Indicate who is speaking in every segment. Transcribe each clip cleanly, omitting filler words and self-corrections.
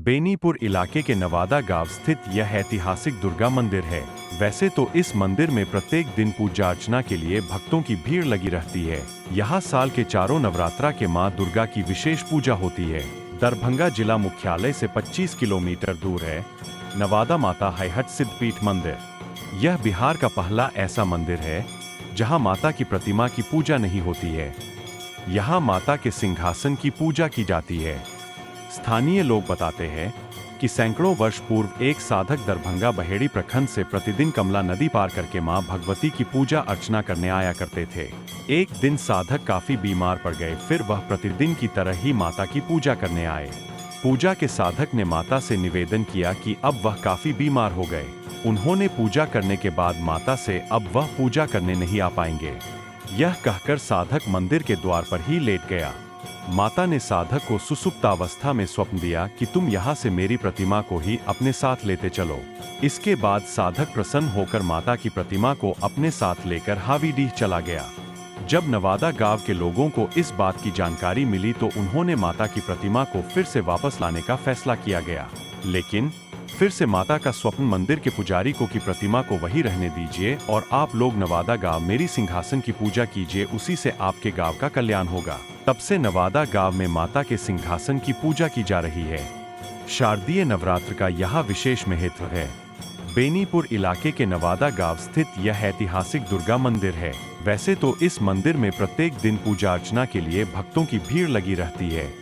Speaker 1: बेनीपुर इलाके के नवादा गांव स्थित यह ऐतिहासिक दुर्गा मंदिर है। वैसे तो इस मंदिर में प्रत्येक दिन पूजा अर्चना के लिए भक्तों की भीड़ लगी रहती है। यहाँ साल के चारों नवरात्रा के मां दुर्गा की विशेष पूजा होती है। दरभंगा जिला मुख्यालय से 25 किलोमीटर दूर है नवादा माता हैहट सिद्धपीठ मंदिर। यह बिहार का पहला ऐसा मंदिर है जहां माता की प्रतिमा की पूजा नहीं होती है। यहाँ माता के सिंहासन की पूजा की जाती है। स्थानीय लोग बताते हैं कि सैकड़ों वर्ष पूर्व एक साधक दरभंगा बहेड़ी प्रखंड से प्रतिदिन कमला नदी पार करके मां भगवती की पूजा अर्चना करने आया करते थे। एक दिन साधक काफी बीमार पड़ गए, फिर वह प्रतिदिन की तरह ही माता की पूजा करने आए। पूजा के साधक ने माता से निवेदन किया कि अब वह काफी बीमार हो गए। उन्होंने पूजा करने के बाद माता से अब वह पूजा करने नहीं आ पाएंगे। यह कहकर साधक मंदिर के द्वार पर ही लेट गया। माता ने साधक को सुसुप्तावस्था में स्वप्न दिया कि तुम यहाँ से मेरी प्रतिमा को ही अपने साथ लेते चलो। इसके बाद साधक प्रसन्न होकर माता की प्रतिमा को अपने साथ लेकर हावीडीह चला गया। जब नवादा गांव के लोगों को इस बात की जानकारी मिली तो उन्होंने माता की प्रतिमा को फिर से वापस लाने का फैसला किया गया। लेकिन फिर से माता का स्वप्न मंदिर के पुजारी को की प्रतिमा को वही रहने दीजिए और आप लोग नवादा गांव मेरी सिंहासन की पूजा कीजिए, उसी से आपके गांव का कल्याण होगा। तब से नवादा गांव में माता के सिंहासन की पूजा की जा रही है। शारदीय नवरात्र का यहाँ विशेष महत्व है। बेनीपुर इलाके के नवादा गांव स्थित यह ऐतिहासिक दुर्गा मंदिर है। वैसे तो इस मंदिर में प्रत्येक दिन पूजा अर्चना के लिए भक्तों की भीड़ लगी रहती है।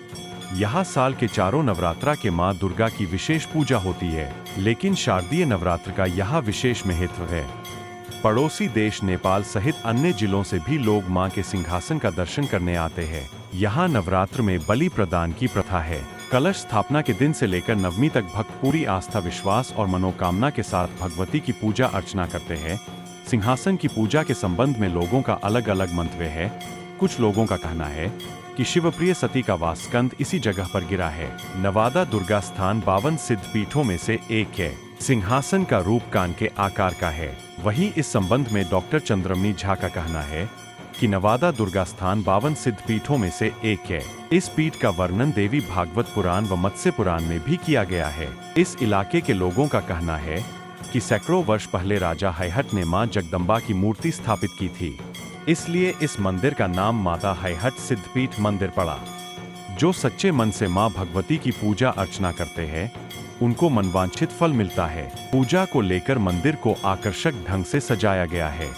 Speaker 1: यहाँ साल के चारों नवरात्रा के मां दुर्गा की विशेष पूजा होती है, लेकिन शारदीय नवरात्र का यहाँ विशेष महत्व है। पड़ोसी देश नेपाल सहित अन्य जिलों से भी लोग मां के सिंहासन का दर्शन करने आते हैं। यहाँ नवरात्र में बलि प्रदान की प्रथा है। कलश स्थापना के दिन से लेकर नवमी तक भक्त पूरी आस्था, विश्वास और मनोकामना के साथ भगवती की पूजा अर्चना करते हैं। सिंहासन की पूजा के संबंध में लोगों का अलग अलग मंतव्य है। कुछ लोगों का कहना है कि शिवप्रिय सती का वासस्कंध इसी जगह पर गिरा है। नवादा दुर्गा स्थान 52 सिद्ध पीठों में से एक है। सिंहासन का रूप कान के आकार का है। वहीं इस संबंध में डॉक्टर चंद्रमणि झा का कहना है कि नवादा दुर्गा स्थान 52 सिद्ध पीठों में से एक है। इस पीठ का वर्णन देवी भागवत पुराण व मत्स्य पुराण में भी किया गया है। इस इलाके के लोगों का कहना है कि सैकड़ों वर्ष पहले राजा हैहट ने मां जगदम्बा की मूर्ति स्थापित की थी, इसलिए इस मंदिर का नाम माता हैहट सिद्धपीठ मंदिर पड़ा। जो सच्चे मन से मां भगवती की पूजा अर्चना करते हैं उनको मनवांछित फल मिलता है। पूजा को लेकर मंदिर को आकर्षक ढंग से सजाया गया है।